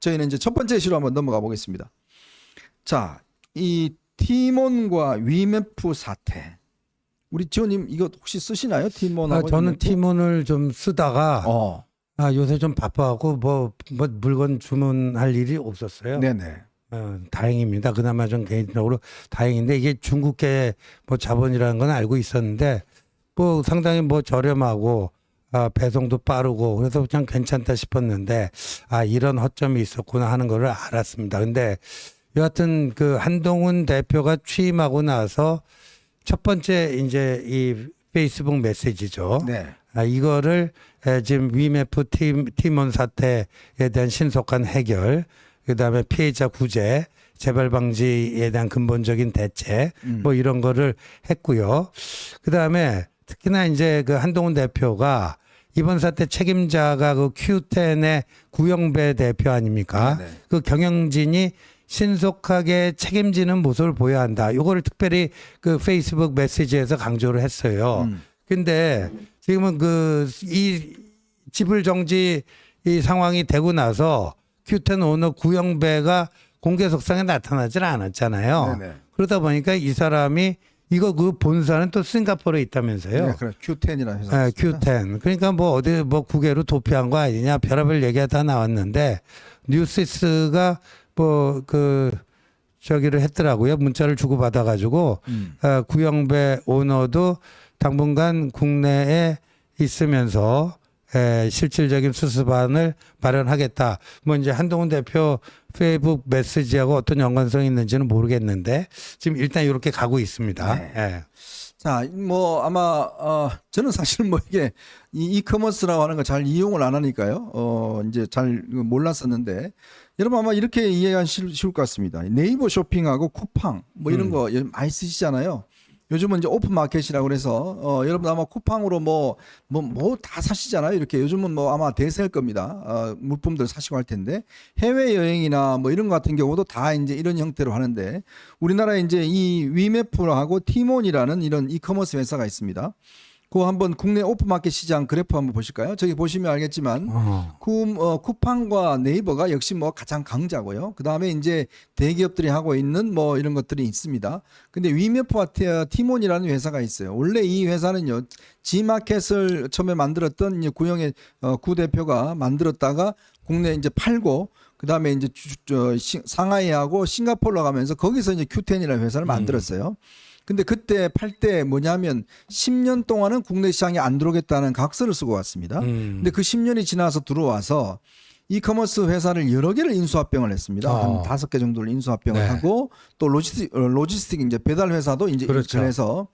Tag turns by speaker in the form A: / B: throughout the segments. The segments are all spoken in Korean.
A: 저희는 이제 첫 번째 이슈로 한번 넘어가 보겠습니다. 자, 이 티몬과 위메프 사태. 우리 지원님 이거 혹시 쓰시나요? 티몬하고
B: 저는
A: 위메프?
B: 티몬을 좀 쓰다가 요새 좀 바빠갖고 뭐 물건 주문할 일이 없었어요.
A: 네네.
B: 다행입니다. 그나마 좀 개인적으로 다행인데 이게 중국계 뭐 자본이라는 건 알고 있었는데 뭐 상당히 뭐 저렴하고 배송도 빠르고 그래서 그냥 괜찮다 싶었는데 이런 허점이 있었구나 하는 거를 알았습니다. 근데 여하튼 그 한동훈 대표가 취임하고 나서 첫 번째 이제 이 페이스북 메시지죠.
A: 네.
B: 이거를 지금 위메프 티몬 사태에 대한 신속한 해결, 그다음에 피해자 구제, 재발 방지에 대한 근본적인 대책 뭐 이런 거를 했고요. 그다음에 특히나 이제 그 한동훈 대표가 이번 사태 책임자가 그 Q10의 구영배 대표 아닙니까?
A: 네네.
B: 그 경영진이 신속하게 책임지는 모습을 보여야 한다. 이거를 특별히 그 페이스북 메시지에서 강조를 했어요. 근데 지금은 이 지불 정지 이 상황이 되고 나서 Q10 오너 구영배가 공개석상에 나타나질 않았잖아요.
A: 네네.
B: 그러다 보니까 이 사람이 이거 그 본사는 또 싱가포르에 있다면서요.
A: 네, 그래. Q10이라는 회사.
B: 네, Q10. 그러니까 뭐 어디 뭐 국외로 도피한 거 아니냐 별의별 얘기가 다 나왔는데 뉴시스가 뭐 저기를 했더라고요. 문자를 주고 받아가지고 구영배 오너도 당분간 국내에 있으면서 실질적인 수습안을 마련하겠다. 뭐 이제 한동훈 대표 페이북 메시지하고 어떤 연관성이 있는지는 모르겠는데 지금 일단 이렇게 가고 있습니다.
A: 네.
B: 예.
A: 자, 뭐 아마 저는 사실 뭐 이게 이커머스라고 하는 거 잘 이용을 안 하니까요. 이제 잘 몰랐었는데 여러분 아마 이렇게 이해가 쉬울 것 같습니다. 네이버 쇼핑하고 쿠팡 뭐 이런 거 많이 쓰시잖아요. 요즘은 이제 오픈 마켓이라고 그래서 여러분 아마 쿠팡으로 뭐 다 사시잖아요. 이렇게 요즘은 뭐 아마 대세일 겁니다. 물품들 사시고 할 텐데 해외 여행이나 뭐 이런 거 같은 경우도 다 이제 이런 형태로 하는데 우리나라에 이제 이 위메프하고 티몬이라는 이런 이커머스 회사가 있습니다. 그거 한번 국내 오픈마켓 시장 그래프 한번 보실까요? 저기 보시면 알겠지만 쿠팡과 네이버가 역시 뭐 가장 강자고요. 그 다음에 이제 대기업들이 하고 있는 뭐 이런 것들이 있습니다. 근데 위메프와 티몬이라는 회사가 있어요. 원래 이 회사는요, G마켓을 처음에 만들었던 이제 구영의 구 대표가 만들었다가 국내 이제 팔고 그 다음에 이제 상하이하고 싱가포르로 가면서 거기서 이제 Q10이라는 회사를 만들었어요. 근데 그때 팔 때 뭐냐면 10년 동안은 국내 시장에 안 들어오겠다는 각서를 쓰고 왔습니다. 근데 그 10년이 지나서 들어와서 이커머스 회사를 여러 개를 인수합병을 했습니다. 한 5개 정도를 인수합병을
B: 네.
A: 하고 또 로지스틱 이제 배달 회사도 이제
B: 그렇죠.
A: 인수해서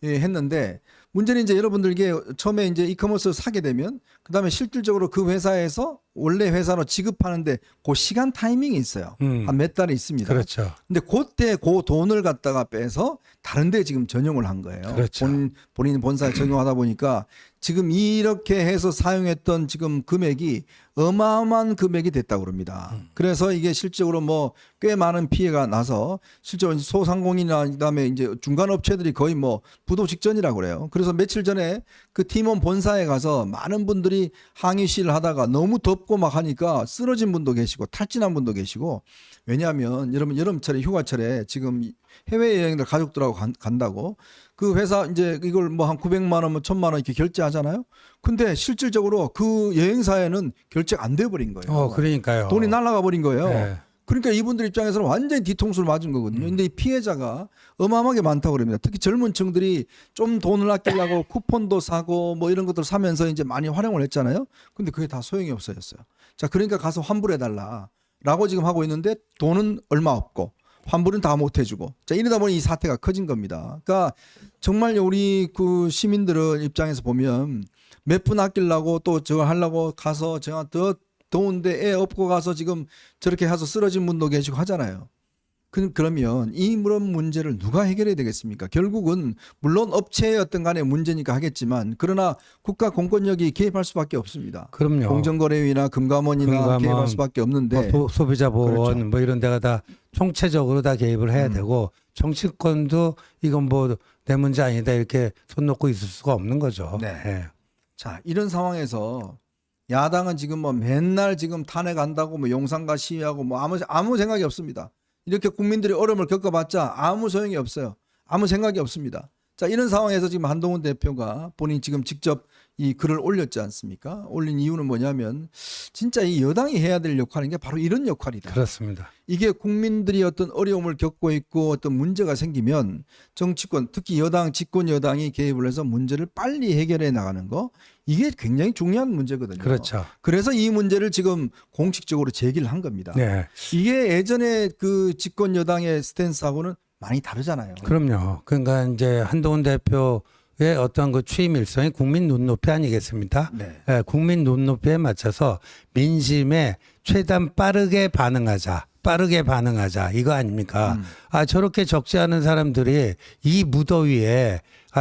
A: 했는데 문제는 이제 여러분들께 처음에 이제 이커머스를 사게 되면 그다음에 실질적으로 그 회사에서 원래 회사로 지급하는데 그 시간 타이밍이 있어요. 한 몇 달이 있습니다.
B: 그렇죠.
A: 근데 그때 그 돈을 갖다가 빼서 다른 데 지금 전용을 한 거예요.
B: 그렇죠.
A: 본인 본사에 전용하다 보니까 지금 이렇게 해서 사용했던 지금 금액이 어마어마한 금액이 됐다고 그럽니다. 그래서 이게 실적으로 뭐 꽤 많은 피해가 나서 실제로 소상공인이나 그다음에 이제 중간 업체들이 거의 뭐 부도 직전이라고 그래요. 그래서 며칠 전에 그 팀원 본사에 가서 많은 분들이 항의 시위를 하다가 너무 덥고 막 하니까 쓰러진 분도 계시고 탈진한 분도 계시고 왜냐하면 여러분 여름철에 휴가철에 지금 해외여행들 가족들하고 간다고 그 회사 이제 이걸 뭐 한 900만 원, 뭐 1000만 원 이렇게 결제하잖아요. 근데 실질적으로 그 여행사에는 결제가 안 돼 버린 거예요.
B: 그러니까요.
A: 돈이 날아가 버린 거예요.
B: 네.
A: 그러니까 이분들 입장에서는 완전히 뒤통수를 맞은 거거든요. 근데 이 피해자가 어마어마하게 많다고 그럽니다. 특히 젊은 층들이 좀 돈을 아끼려고 쿠폰도 사고 뭐 이런 것들 사면서 이제 많이 활용을 했잖아요. 근데 그게 다 소용이 없어졌어요. 자, 그러니까 가서 환불해달라. 라고 지금 하고 있는데 돈은 얼마 없고 환불은 다 못 해주고 자 이러다 보니 이 사태가 커진 겁니다. 그러니까 정말 우리 그 시민들의 입장에서 보면 몇 분 아끼려고 또 저거 하려고 가서 제가 더 더운데 애 업고 가서 지금 저렇게 해서 쓰러진 분도 계시고 하잖아요. 그러면 이런 문제를 누가 해결해야 되겠습니까? 결국은 물론 업체의 어떤 간의 문제니까 하겠지만 그러나 국가 공권력이 개입할 수밖에 없습니다.
B: 그럼요.
A: 공정거래위나 금감원이나 개입할 수밖에 없는데
B: 소비자 보호원
A: 그렇죠.
B: 뭐 이런 데가 다 총체적으로 다 개입을 해야 되고 정치권도 이건 뭐 내 문제 아니다 이렇게 손 놓고 있을 수가 없는 거죠.
A: 네.
B: 예.
A: 자, 이런 상황에서 야당은 지금 뭐 맨날 지금 탄핵한다고 뭐 용산가 시위하고 뭐 아무 생각이 없습니다. 이렇게 국민들이 어려움을 겪어봤자 아무 소용이 없어요. 아무 생각이 없습니다. 자, 이런 상황에서 지금 한동훈 대표가 본인 지금 직접 이 글을 올렸지 않습니까? 올린 이유는 뭐냐면 진짜 이 여당이 해야 될 역할인 게 바로 이런 역할이다.
B: 그렇습니다.
A: 이게 국민들이 어떤 어려움을 겪고 있고 어떤 문제가 생기면 정치권, 특히 여당, 집권 여당이 개입을 해서 문제를 빨리 해결해 나가는 거, 이게 굉장히 중요한 문제거든요.
B: 그렇죠.
A: 그래서 이 문제를 지금 공식적으로 제기를 한 겁니다.
B: 네.
A: 이게 예전에 그 집권 여당의 스탠스하고는 많이 다르잖아요.
B: 그럼요. 그러니까 이제 한동훈 대표의 어떤 그 취임 일성이 국민 눈높이 아니겠습니까?
A: 네.
B: 예, 국민 눈높이에 맞춰서 민심에 최대한 빠르게 반응하자. 이거 아닙니까? 저렇게 적지 않은 사람들이 이 무더위에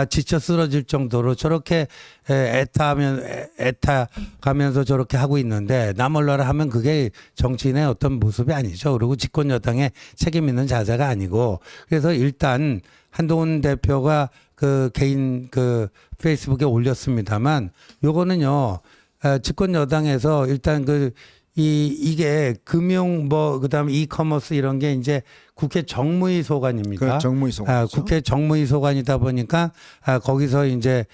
B: 지쳐 쓰러질 정도로 저렇게 애타가면서 저렇게 하고 있는데 나 몰라라 하면 그게 정치인의 어떤 모습이 아니죠. 그리고 집권 여당의 책임 있는 자세가 아니고, 그래서 일단 한동훈 대표가 그 개인 그 페이스북에 올렸습니다만, 요거는요 집권 여당에서 일단 이게 금융 그다음에 이커머스 이런 게 이제 국회 정무위 소관입니다.
A: 그 정무위 소관.
B: 국회 정무위 소관이다 보니까 거기서 이제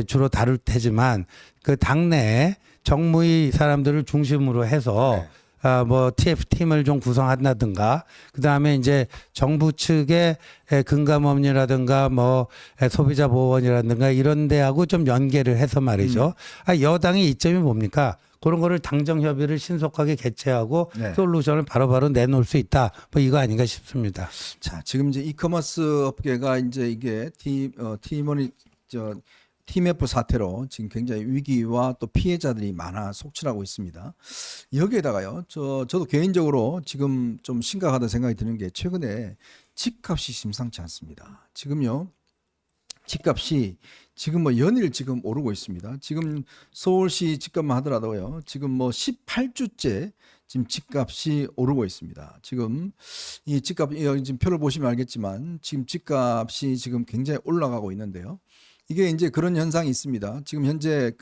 B: 주로 다룰 테지만 그 당내 정무위 사람들을 중심으로 해서 TF팀을 좀 구성한다든가, 그 다음에 이제 정부 측의 금감원이라든가 소비자 보호원이라든가 이런 데하고 좀 연계를 해서 말이죠. 여당의 이점이 뭡니까? 그런 거를 당정 협의를 신속하게 개최하고
A: 네.
B: 솔루션을 바로바로 내놓을 수 있다. 이거 아닌가 싶습니다.
A: 자, 지금 이제 이커머스 업계가 이제 이게 TMF 사태로 지금 굉장히 위기와 또 피해자들이 많아 속출하고 있습니다. 여기에다가요, 저도 개인적으로 지금 좀 심각하다 생각이 드는 게 최근에 집값이 심상치 않습니다. 지금요, 집값이 지금 연일 지금 오르고 있습니다. 지금 서울시 집값만 하더라도요, 지금 18주째 지금 집값이 오르고 있습니다. 지금 이 집값, 지금 표를 보시면 알겠지만 지금 집값이 지금 굉장히 올라가고 있는데요. 이게 이제 그런 현상이 있습니다. 지금 현재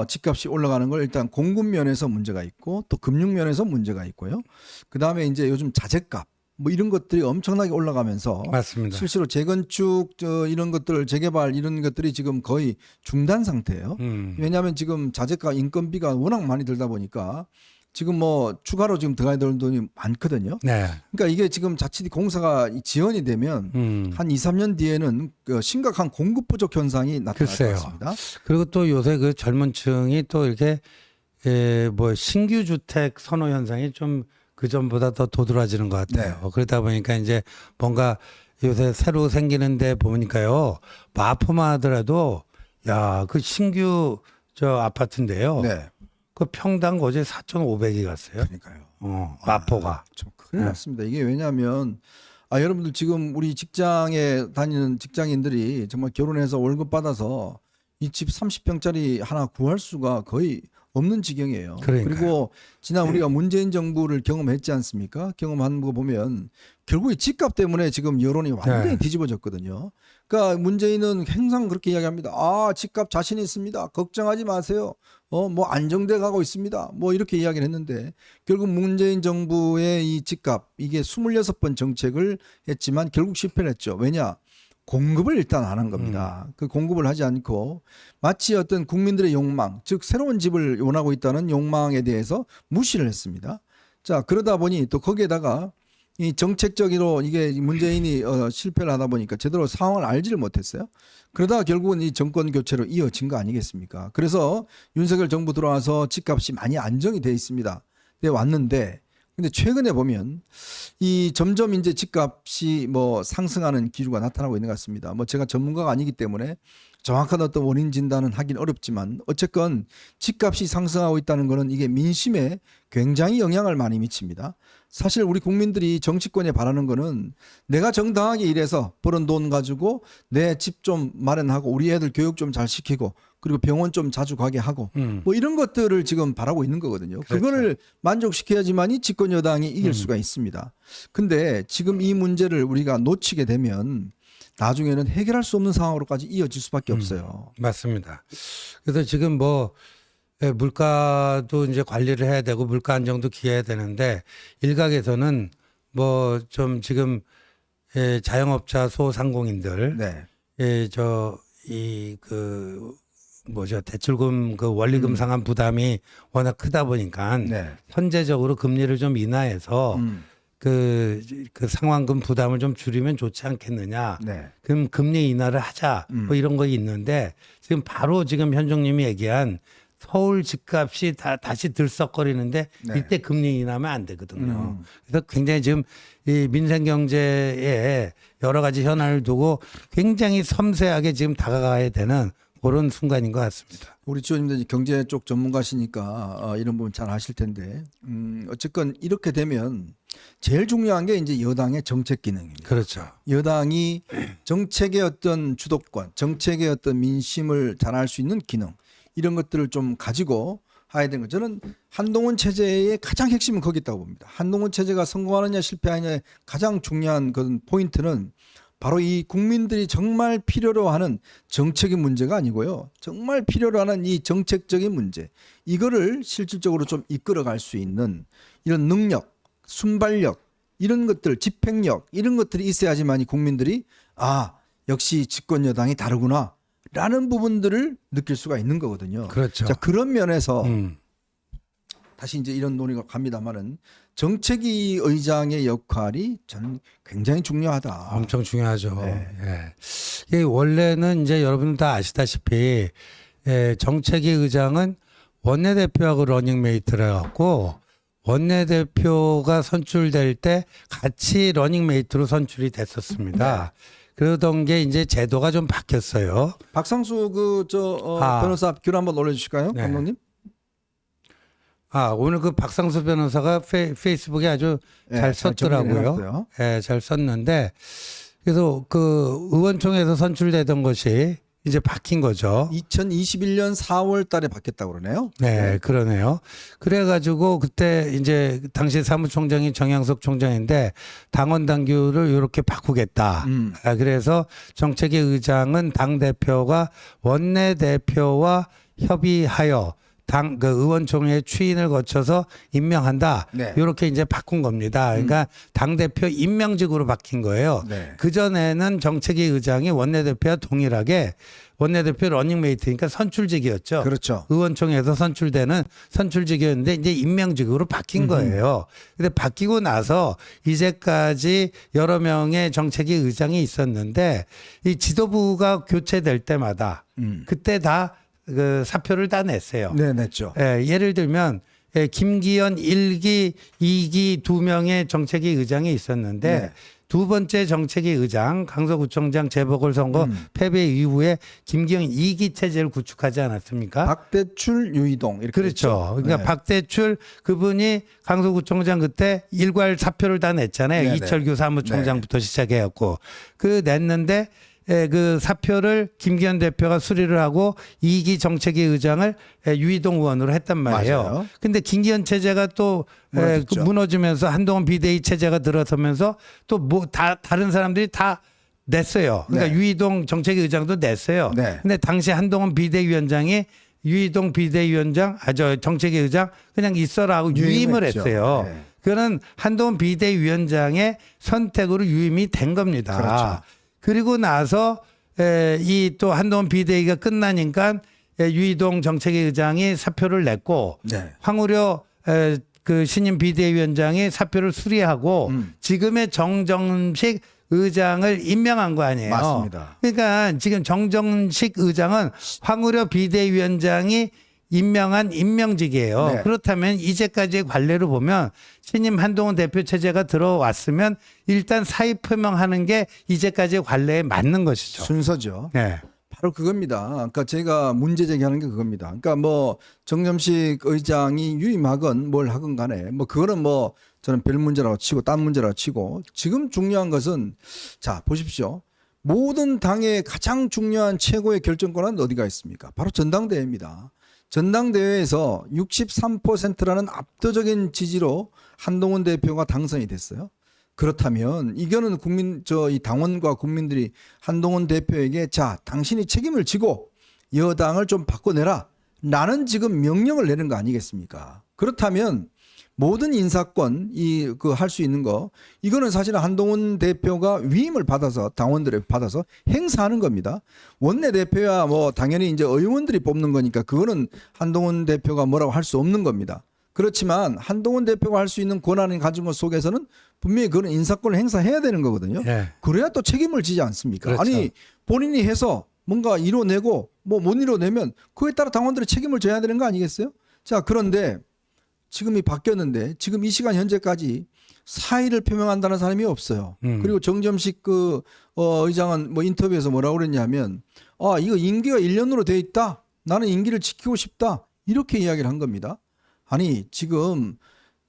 A: 집값이 올라가는 걸 일단 공급 면에서 문제가 있고 또 금융 면에서 문제가 있고요. 그 다음에 이제 요즘 자재값 이런 것들이 엄청나게 올라가면서
B: 맞습니다.
A: 실제로 재건축 이런 것들 재개발 이런 것들이 지금 거의 중단 상태예요. 왜냐하면 지금 자재가 인건비가 워낙 많이 들다 보니까 지금 추가로 지금 들어가야 될 돈이 많거든요.
B: 네.
A: 그러니까 이게 지금 자칫 공사가 지연이 되면 한 2, 3년 뒤에는 심각한 공급 부족 현상이 나타날 것 같습니다.
B: 그리고 또 요새 그 젊은 층이 또 이렇게 신규 주택 선호 현상이 좀 그전보다 더 도드라지는 것 같아요.
A: 네.
B: 그러다 보니까 이제 뭔가 요새 새로 생기는데 보니까요, 마포만 하더라도 그 신규 아파트인데요.
A: 네.
B: 그 평당 어제 4,500이 갔어요.
A: 그러니까요.
B: 마포가.
A: 좀 큰일 났습니다. 이게 왜냐하면 여러분들 지금 우리 직장에 다니는 직장인들이 정말 결혼해서 월급 받아서 이 집 30평짜리 하나 구할 수가 거의 없는 지경이에요.
B: 그러니까요.
A: 그리고 지난 우리가 문재인 정부를 경험했지 않습니까? 경험한 거 보면 결국에 집값 때문에 지금 여론이 완전히 뒤집어졌거든요. 그러니까 문재인은 항상 그렇게 이야기합니다. 집값 자신 있습니다. 걱정하지 마세요. 안정돼 가고 있습니다. 이렇게 이야기를 했는데 결국 문재인 정부의 이 집값 이게 26번 정책을 했지만 결국 실패를 했죠. 왜냐? 공급을 일단 안 한 겁니다. 그 공급을 하지 않고 마치 어떤 국민들의 욕망, 즉 새로운 집을 원하고 있다는 욕망에 대해서 무시를 했습니다. 자, 그러다 보니 또 거기에다가 이 정책적으로 이게 문재인이 실패를 하다 보니까 제대로 상황을 알지를 못했어요. 그러다가 결국은 이 정권 교체로 이어진 거 아니겠습니까? 그래서 윤석열 정부 들어와서 집값이 많이 안정이 돼 있습니다. 돼 왔는데 근데 최근에 보면 이 점점 이제 집값이 상승하는 기류가 나타나고 있는 것 같습니다. 제가 전문가가 아니기 때문에 정확한 어떤 원인 진단은 하긴 어렵지만 어쨌건 집값이 상승하고 있다는 것은 이게 민심에 굉장히 영향을 많이 미칩니다. 사실 우리 국민들이 정치권에 바라는 거는 내가 정당하게 일해서 벌은 돈 가지고 내 집 좀 마련하고 우리 애들 교육 좀 잘 시키고 그리고 병원 좀 자주 가게 하고 이런 것들을 지금 바라고 있는 거거든요.
B: 그렇죠.
A: 그거를 만족시켜야지만이 집권 여당이 이길 수가 있습니다. 근데 지금 이 문제를 우리가 놓치게 되면 나중에는 해결할 수 없는 상황으로까지 이어질 수밖에 없어요.
B: 맞습니다. 그래서 지금 예, 물가도 이제 관리를 해야 되고 물가 안정도 기해야 되는데 일각에서는 뭐 좀 지금 예, 자영업자 소상공인들
A: 네.
B: 예, 뭐죠 대출금 그 원리금 상환 부담이 워낙 크다 보니까
A: 네.
B: 선제적으로 금리를 좀 인하해서
A: 음.
B: 그 상환금 부담을 좀 줄이면 좋지 않겠느냐.
A: 네.
B: 그럼 금리 인하를 하자. 뭐 이런 거 있는데 지금 바로 지금 현종님이 얘기한 서울 집값이 다시 들썩거리는데
A: 네.
B: 이때 금리 인하면 안 되거든요. 그래서 굉장히 지금 이 민생 경제에 여러 가지 현안을 두고 굉장히 섬세하게 지금 다가가야 되는 그런 순간인 것 같습니다.
A: 우리 지원님도 이제 경제 쪽 전문가시니까 이런 부분 잘 아실 텐데 어쨌건 이렇게 되면 제일 중요한 게 이제 여당의 정책 기능입니다.
B: 그렇죠.
A: 여당이 정책의 어떤 주도권, 정책의 어떤 민심을 잘할 수 있는 기능 이런 것들을 좀 가지고 해야 되는 거. 저는 한동훈 체제의 가장 핵심은 거기 있다고 봅니다. 한동훈 체제가 성공하느냐 실패하느냐의 가장 중요한 그 포인트는 바로 이 국민들이 정말 필요로 하는 정책의 문제가 아니고요. 정말 필요로 하는 이 정책적인 문제. 이거를 실질적으로 좀 이끌어갈 수 있는 이런 능력, 순발력, 이런 것들, 집행력, 이런 것들이 있어야지만 이 국민들이 역시 집권 여당이 다르구나. 라는 부분들을 느낄 수가 있는 거거든요.
B: 그렇죠.
A: 자, 그런 면에서 다시 이제 이런 논의가 갑니다만은 정책위 의장의 역할이 저는 굉장히 중요하다.
B: 엄청 중요하죠.
A: 네.
B: 예. 이게 원래는 이제 여러분 다 아시다시피 정책위 의장은 원내대표하고 러닝메이트를 해갖고 원내대표가 선출될 때 같이 러닝메이트로 선출이 됐었습니다. 그러던 게 이제 제도가 좀 바뀌었어요.
A: 박상수 변호사 글 한번 올려주실까요,
B: 네.
A: 감독님?
B: 오늘 그 박상수 변호사가 페이스북에 아주
A: 네,
B: 잘
A: 잘
B: 썼더라고요.
A: 정리해놨어요.
B: 예, 잘 썼는데 그래서 그 의원총회에서 선출되던 것이 이제 바뀐 거죠.
A: 2021년 4월 달에 바뀌었다고 그러네요.
B: 네, 그러네요. 그래가지고 그때 이제 당시 사무총장이 정양석 총장인데 당원 당규를 이렇게 바꾸겠다. 그래서 정책위 의장은 당 대표가 원내 대표와 협의하여 그 의원총회 추인을 거쳐서 임명한다.
A: 네.
B: 이렇게 이제 바꾼 겁니다. 그러니까 당 대표 임명직으로 바뀐 거예요.
A: 네.
B: 그 전에는 정책위 의장이 원내대표와 동일하게 원내대표 러닝메이트니까 선출직이었죠.
A: 그렇죠.
B: 의원총회에서 선출되는 선출직이었는데 이제 임명직으로 바뀐 거예요. 근데 바뀌고 나서 이제까지 여러 명의 정책위 의장이 있었는데 이 지도부가 교체될 때마다 그때 다 그 사표를 다 냈어요.
A: 네, 냈죠.
B: 예를 들면 김기현 1기, 2기 두 명의 정책위 의장이 있었는데
A: 네.
B: 두 번째 정책위 의장 강서구청장 재보궐선거 패배 이후에 김기현 2기 체제를 구축하지 않았습니까?
A: 박대출, 유이동 이렇게
B: 그렇죠.
A: 됐죠.
B: 그러니까
A: 네.
B: 박대출 그분이 강서구청장 그때 일괄 사표를 다 냈잖아요.
A: 네네.
B: 이철규 사무총장부터 시작해갖고 그 냈는데 그 사표를 김기현 대표가 수리를 하고 2기 정책위 의장을 유이동 의원으로 했단 말이에요.
A: 맞아요.
B: 근데 김기현 체제가 또
A: 무너졌죠.
B: 무너지면서 한동훈 비대위 체제가 들어서면서 또 뭐 다른 사람들이 다 냈어요. 그러니까
A: 네.
B: 유이동 정책위 의장도 냈어요.
A: 네.
B: 근데 당시 한동훈 비대위원장이 유이동 비대위원장, 정책위 의장 그냥 있어라 하고 유임을
A: 유임했죠.
B: 했어요.
A: 네.
B: 그거는 한동훈 비대위원장의 선택으로 유임이 된 겁니다.
A: 그렇죠.
B: 그리고 나서 이 또 한동훈 비대위가 끝나니까 유이동 정책위 의장이 사표를 냈고
A: 네.
B: 황우려 그 신임 비대위원장이 사표를 수리하고 지금의 정정식 의장을 임명한 거 아니에요.
A: 맞습니다.
B: 그러니까 지금 정정식 의장은 황우려 비대위원장이 임명한 임명직이에요.
A: 네.
B: 그렇다면 이제까지의 관례를 보면 신임 한동훈 대표 체제가 들어왔으면 일단 사의 표명하는 게 이제까지의 관례에 맞는 것이죠.
A: 순서죠.
B: 네.
A: 바로 그겁니다. 그러니까 제가 문제 제기하는 게 그겁니다. 그러니까 뭐 정점식 의장이 유임하건 뭘 하건 간에 뭐 그거는 뭐 저는 별 문제라고 치고 딴 문제라고 치고 지금 중요한 것은 자 보십시오. 모든 당의 가장 중요한 최고의 결정권은 어디가 있습니까? 바로 전당대회입니다. 전당대회에서 63%라는 압도적인 지지로 한동훈 대표가 당선이 됐어요. 그렇다면 이거는 이 당원과 국민들이 한동훈 대표에게 자, 당신이 책임을 지고 여당을 좀 바꿔내라 나는 지금 명령을 내는 거 아니겠습니까? 그렇다면 모든 인사권 할 수 있는 거 이거는 사실은 한동훈 대표가 위임을 받아서 당원들에 받아서 행사하는 겁니다. 원내 대표야 뭐 당연히 이제 의원들이 뽑는 거니까 그거는 한동훈 대표가 뭐라고 할 수 없는 겁니다. 그렇지만 한동훈 대표가 할 수 있는 권한을 가진 것 속에서는 분명히 그런 인사권을 행사해야 되는 거거든요.
B: 예.
A: 그래야 또 책임을 지지 않습니까?
B: 그렇죠.
A: 아니 본인이 해서 뭔가 이뤄내고 뭐 못 이뤄내면 그에 따라 당원들이 책임을 져야 되는 거 아니겠어요? 자, 그런데 지금이 바뀌었는데 지금 이 시간 현재까지 사의를 표명한다는 사람이 없어요. 그리고 정점식 의장은 뭐 인터뷰에서 뭐라고 그랬냐면 이거 임기가 1년으로 돼 있다. 나는 임기를 지키고 싶다. 이렇게 이야기를 한 겁니다. 아니 지금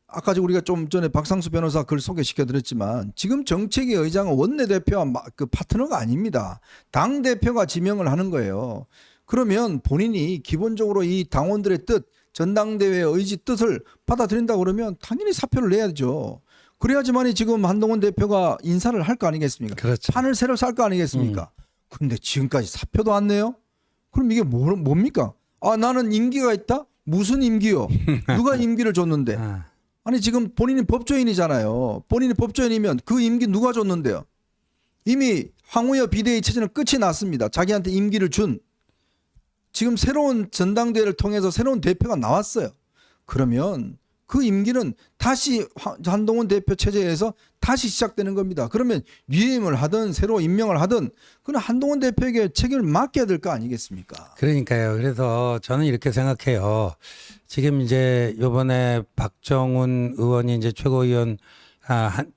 A: 아까 우리가 좀 전에 박상수 변호사 글 소개시켜 드렸지만 지금 정책위 의장은 원내대표와 그 파트너가 아닙니다. 당대표가 지명을 하는 거예요. 그러면 본인이 기본적으로 이 당원들의 뜻, 전당대회의 의지 뜻을 받아들인다 그러면 당연히 사표를 내야죠. 그래야지만이 지금 한동훈 대표가 인사를 할 거 아니겠습니까?
B: 그렇죠.
A: 판을 새로 살 거 아니겠습니까? 근데 지금까지 사표도 안 내요? 그럼 이게 뭡니까? 나는 임기가 있다? 무슨 임기요? 누가 임기를 줬는데? 아니 지금 본인이 법조인이잖아요. 본인이 법조인이면 그 임기 누가 줬는데요? 이미 황우여 비대위 체제는 끝이 났습니다. 자기한테 임기를 준. 지금 새로운 전당대회를 통해서 새로운 대표가 나왔어요. 그러면 그 임기는 다시 한동훈 대표 체제에서 다시 시작되는 겁니다. 그러면 위임을 하든 새로 임명을 하든 그건 한동훈 대표에게 책임을 맡겨야 될 거 아니겠습니까?
B: 그러니까요. 그래서 저는 이렇게 생각해요. 지금 이제 요번에 박정훈 의원이 이제 최고위원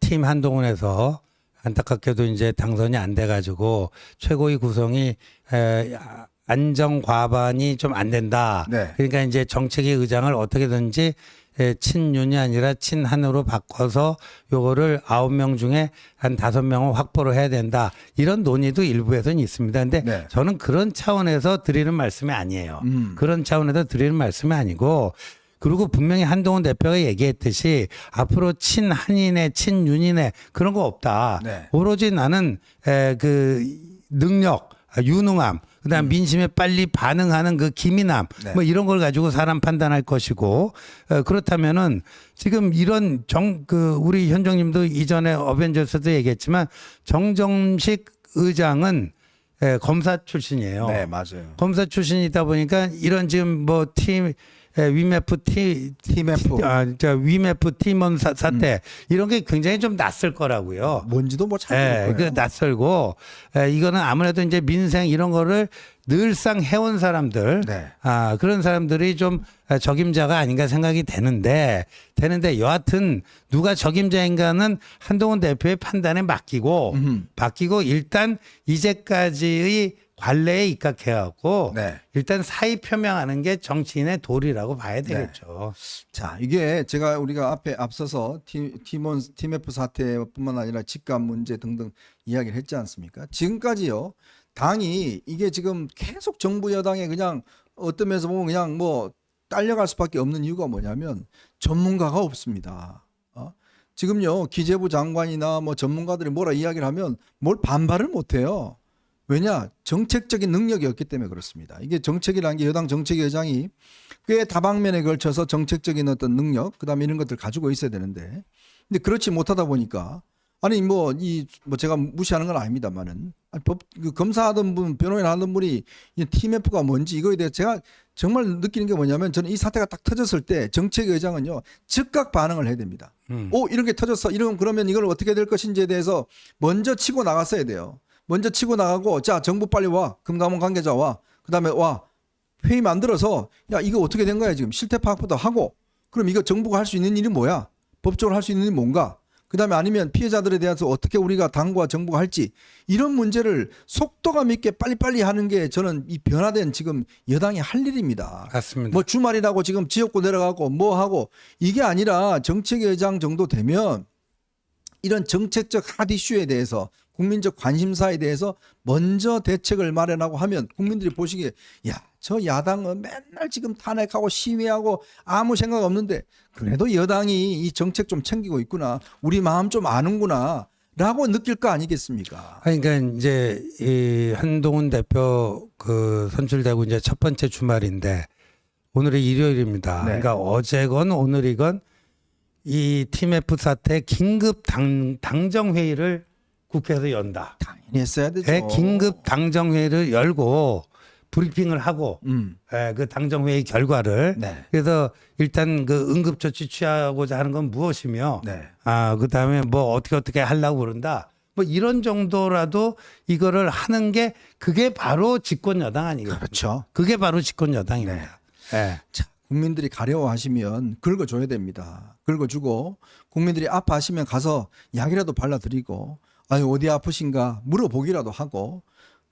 B: 팀 한동훈에서 안타깝게도 이제 당선이 안 돼가지고 최고위 구성이 안정 과반이 좀 안 된다.
A: 네.
B: 그러니까 이제 정책위 의장을 어떻게든지 친윤이 아니라 친한으로 바꿔서 요거를 9명 중에 한 5명을 확보를 해야 된다. 이런 논의도 일부에서는 있습니다. 근데
A: 네.
B: 저는 그런 차원에서 드리는 말씀이 아니에요. 그런 차원에서 드리는 말씀이 아니고 그리고 분명히 한동훈 대표가 얘기했듯이 앞으로 친한인의 친윤인의 그런 거 없다.
A: 네.
B: 오로지 나는 그 능력, 유능함, 그다음 민심에 빨리 반응하는 그 기민함,
A: 네.
B: 뭐 이런 걸 가지고 사람 판단할 것이고 그렇다면은 지금 이런 우리 현정님도 이전에 어벤져스도 얘기했지만 정점식 의장은 검사 출신이에요.
A: 네, 맞아요.
B: 검사 출신이다 보니까 이런 지금 뭐 위메프 팀원 사태 이런 게 굉장히 좀 낯설 거라고요.
A: 뭔지도 뭐 잘 모르고요.
B: 낯설고 이거는 아무래도 이제 민생 이런 거를 늘상 해온 사람들,
A: 네.
B: 그런 사람들이 좀 적임자가 아닌가 생각이 되는데 여하튼 누가 적임자인가는 한동훈 대표의 판단에 맡기고 일단 이제까지의 관례에 입각해갖고
A: 네.
B: 일단 사의 표명하는 게 정치인의 도리라고 봐야 되겠죠.
A: 자, 이게 우리가 앞서서 팀F 사태뿐만 아니라 집값 문제 등등 이야기를 했지 않습니까? 지금까지요. 당이 이게 지금 계속 정부 여당에 그냥 어떤 면에서 보면 그냥 뭐 딸려갈 수밖에 없는 이유가 뭐냐면 전문가가 없습니다. 지금요. 기재부 장관이나 뭐 전문가들이 뭐라 이야기를 하면 뭘 반발을 못 해요. 왜냐? 정책적인 능력이 없기 때문에 그렇습니다. 이게 정책이라는 게 여당 정책위원장이 꽤 다방면에 걸쳐서 정책적인 어떤 능력, 그다음에 이런 것들 가지고 있어야 되는데, 근데 그렇지 못하다 보니까 아니 뭐 제가 무시하는 건 아닙니다만은 검사하던 분, 변호인 하던 분이 이 TMF가 뭔지 이거에 대해 제가 정말 느끼는 게 뭐냐면 저는 이 사태가 딱 터졌을 때 정책위원장은요 즉각 반응을 해야 됩니다. 이런 게 터졌어. 그러면 이걸 어떻게 될 것인지에 대해서 먼저 치고 나갔어야 돼요. 먼저 치고 나가고 자 정부 빨리 와 금감원 관계자 와 그다음에 와 회의 만들어서 야 이거 어떻게 된 거야 지금 실태 파악부터 하고 그럼 이거 정부가 할 수 있는 일이 뭐야 법적으로 할 수 있는 일이 뭔가 그다음에 아니면 피해자들에 대해서 어떻게 우리가 당과 정부가 할지 이런 문제를 속도감 있게 빨리빨리 하는 게 저는 이 변화된 지금 여당이 할 일입니다.
B: 맞습니다.
A: 뭐 주말이라고 지금 지역구 내려가고 뭐 하고 이게 아니라 정책위원장 정도 되면 이런 정책적 핫 이슈에 대해서 국민적 관심사에 대해서 먼저 대책을 마련하고 하면 국민들이 보시기에 야, 저 야당은 맨날 지금 탄핵하고 시위하고 아무 생각 없는데 그래도 여당이 이 정책 좀 챙기고 있구나. 우리 마음 좀 아는구나. 라고 느낄 거 아니겠습니까?
B: 그러니까 이제 이 한동훈 대표 선출되고 이제 첫 번째 주말인데 오늘이 일요일입니다.
A: 네.
B: 그러니까 어제건 오늘이건 이 TMF 사태 긴급 당정 회의를 국회에서 연다.
A: 당연히 했어야 되죠.
B: 네, 긴급 당정 회의를 열고 브리핑을 하고 그 당정 회의 결과를
A: 네.
B: 그래서 일단 그 응급 조치 취하고자 하는 건 무엇이며
A: 네.
B: 그다음에 뭐 어떻게 하려고 그런다. 뭐 이런 정도라도 이거를 하는 게 그게 바로 집권 여당 아니겠습니까?
A: 그렇죠.
B: 그게 바로 집권 여당입니다. 네.
A: 자, 국민들이 가려워하시면 긁어줘야 됩니다. 긁어주고 국민들이 아파하시면 가서 약이라도 발라드리고 아유 어디 아프신가 물어보기라도 하고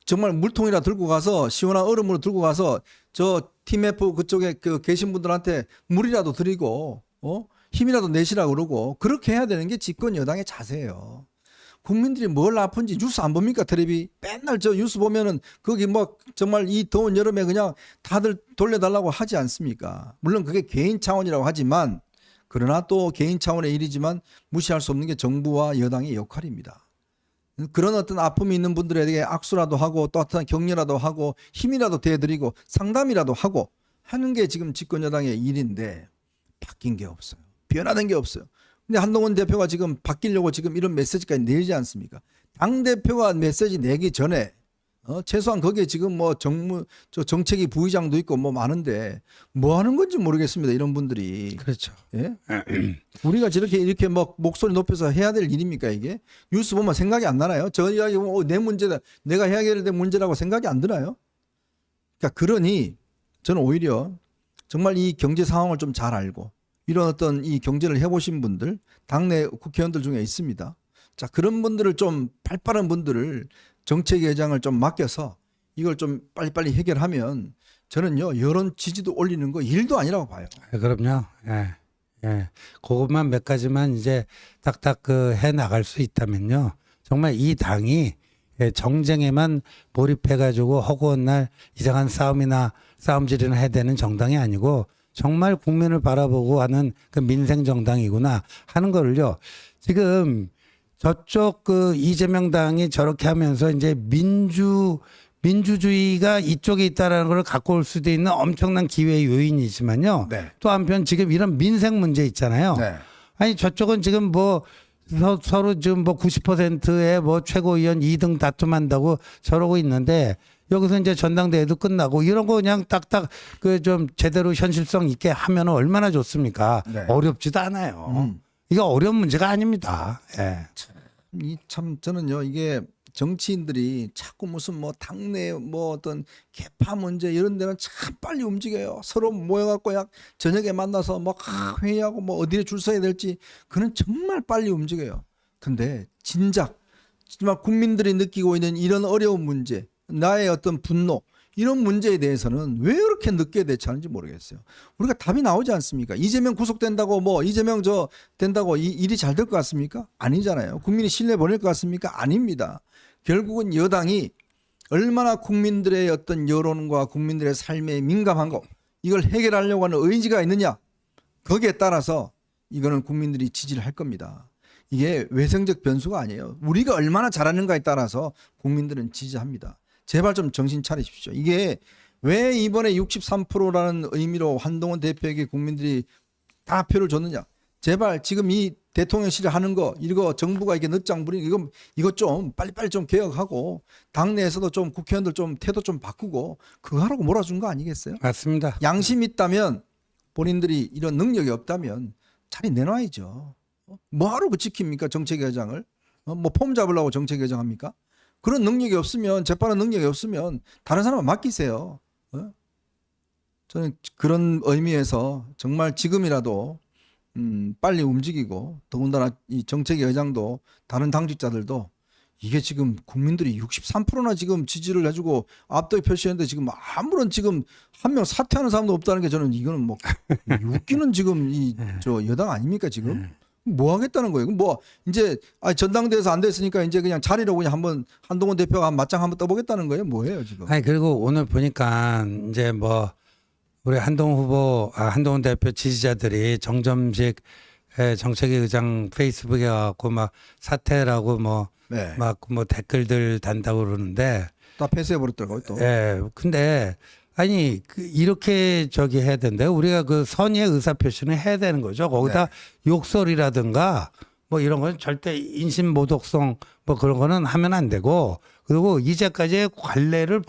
A: 정말 물통이라 들고 가서 시원한 얼음으로 들고 가서 저 TMF 그쪽에 그 계신 분들한테 물이라도 드리고 힘이라도 내시라고 그러고 그렇게 해야 되는 게 집권 여당의 자세예요. 국민들이 뭘 아픈지 뉴스 안 봅니까? 텔레비 맨날 저 뉴스 보면은 거기 뭐 정말 이 더운 여름에 그냥 다들 돌려달라고 하지 않습니까? 물론 그게 개인 차원이라고 하지만 그러나 또 개인 차원의 일이지만 무시할 수 없는 게 정부와 여당의 역할입니다. 그런 어떤 아픔이 있는 분들에게 악수라도 하고 따뜻한 격려라도 하고 힘이라도 대드리고 상담이라도 하고 하는 게 지금 집권 여당의 일인데 바뀐 게 없어요. 변화된 게 없어요. 근데 한동훈 대표가 지금 바뀌려고 지금 이런 메시지까지 내지 않습니까? 당 대표가 메시지 내기 전에 최소한 거기에 지금 뭐 정책위 부의장도 있고 뭐 많은데 뭐 하는 건지 모르겠습니다. 이런 분들이.
B: 그렇죠.
A: 예? 우리가 이렇게 막 목소리 높여서 해야 될 일입니까 이게? 뉴스 보면 생각이 안 나나요? 저 이야기 보면 내 문제다. 내가 해야 될 문제라고 생각이 안 드나요? 그러니까 그러니 저는 오히려 정말 이 경제 상황을 좀 잘 알고 이런 어떤 이 경제를 해보신 분들 당내 국회의원들 중에 있습니다. 자 그런 분들을 좀 발빠른 분들을 정책회장을 좀 맡겨서 이걸 좀 빨리빨리 해결하면 저는요 여론 지지도 올리는 거 일도 아니라고 봐요.
B: 그럼요. 예. 그것만 몇 가지만 이제 딱딱 해 나갈 수 있다면요. 정말 이 당이 정쟁에만 몰입해가지고 허구한 날 이상한 싸움질이나 해야 되는 정당이 아니고 정말 국민을 바라보고 하는 그 민생 정당이구나 하는 거를요. 지금 저쪽 그 이재명 당이 저렇게 하면서 이제 민주주의가 이쪽에 있다라는 걸 갖고 올 수도 있는 엄청난 기회 요인이지만요.
A: 네.
B: 또 한편 지금 이런 민생 문제 있잖아요.
A: 네.
B: 아니 저쪽은 지금 뭐 서로 지금 뭐 90%의 뭐 최고위원 2등 다툼한다고 저러고 있는데 여기서 이제 전당대회도 끝나고 이런 거 그냥 딱딱 그 좀 제대로 현실성 있게 하면 얼마나 좋습니까?
A: 네.
B: 어렵지도 않아요. 이게 어려운 문제가 아닙니다. 예.
A: 이 참 저는요 이게 정치인들이 자꾸 무슨 뭐 당내 뭐 어떤 개파 문제 이런 데는 참 빨리 움직여요. 서로 모여갖고 약 저녁에 만나서 막 회의하고 뭐 어디에 줄 서야 될지 그는 정말 빨리 움직여요. 근데 진작 정말 국민들이 느끼고 있는 이런 어려운 문제, 나의 어떤 분노 이런 문제에 대해서는 왜 그렇게 늦게 대처하는지 모르겠어요. 우리가 답이 나오지 않습니까? 이재명 구속된다고 뭐 이재명 저 된다고 일이 잘 될 것 같습니까? 아니잖아요. 국민이 신뢰 보낼 것 같습니까? 아닙니다. 결국은 여당이 얼마나 국민들의 어떤 여론과 국민들의 삶에 민감한 거 이걸 해결하려고 하는 의지가 있느냐 거기에 따라서 이거는 국민들이 지지를 할 겁니다. 이게 외생적 변수가 아니에요. 우리가 얼마나 잘하는가에 따라서 국민들은 지지합니다. 제발 좀 정신 차리십시오. 이게 왜 이번에 63%라는 의미로 한동훈 대표에게 국민들이 다 표를 줬느냐. 제발 지금 이 대통령실을 하는 거 이거 정부가 이게 늦장 부리는 이거 좀 빨리빨리 좀 개혁하고 당내에서도 좀 국회의원들 좀 태도 좀 바꾸고 그거 하라고 몰아준 거 아니겠어요?
B: 맞습니다.
A: 양심 있다면 본인들이 이런 능력이 없다면 자리 내놔야죠. 뭐하러 그 지킵니까 정책회장을? 뭐 폼 잡으려고 정책회장 합니까? 그런 능력이 없으면 재판은 능력이 없으면 다른 사람 맡기세요. 저는 그런 의미에서 정말 지금이라도 빨리 움직이고 더군다나 이 정책위원장도 다른 당직자들도 이게 지금 국민들이 63%나 지금 지지를 해주고 압도적 표시했는데 지금 아무런 지금 한 명 사퇴하는 사람도 없다는 게 저는 이거는 뭐 웃기는 지금 이 저 여당 아닙니까 지금? 뭐 하겠다는 거예요? 뭐 이제 전당대회에서 안 됐으니까 이제 그냥 자리로 그냥 한번 한동훈 대표가 맞짱 한번 떠보겠다는 거예요? 뭐예요 지금?
B: 아니 그리고 오늘 보니까 이제 뭐 우리 한동훈 대표 지지자들이 정점식 정책위 의장 페이스북에 와갖고 막 사퇴라고 뭐
A: 네.
B: 막 뭐 댓글들 단다고 그러는데
A: 다 폐쇄해 버렸더라고요 또.
B: 예. 근데 아니 이렇게 저기 해야 된대요. 우리가 그 선의의 의사 표시는 해야 되는 거죠. 거기다 욕설이라든가 뭐 이런 건 절대 인신 모독성 뭐 그런 거는 하면 안 되고, 그리고 이제까지의 관례를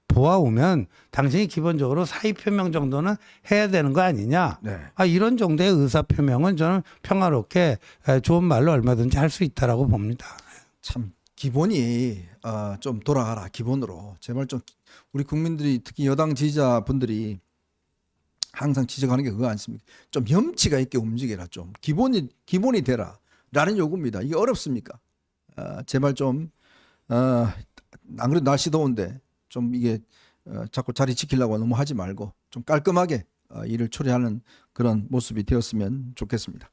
B: 보아오면 당신이 기본적으로 사의 표명 정도는 해야 되는 거 아니냐.
A: 네.
B: 이런 정도의 의사 표명은 저는 평화롭게 좋은 말로 얼마든지 할 수 있다라고 봅니다.
A: 참 기본이 좀 돌아가라 기본으로. 제발 좀 우리 국민들이 특히 여당 지지자분들이 항상 지적하는 게 그거 아닙니까? 좀 염치가 있게 움직여라. 좀 기본이 되라라는 요구입니다. 이게 어렵습니까? 제발 좀 안 그래도 날씨 더운데 좀 이게 자꾸 자리 지키려고 너무 하지 말고 좀 깔끔하게 일을 처리하는 그런 모습이 되었으면 좋겠습니다.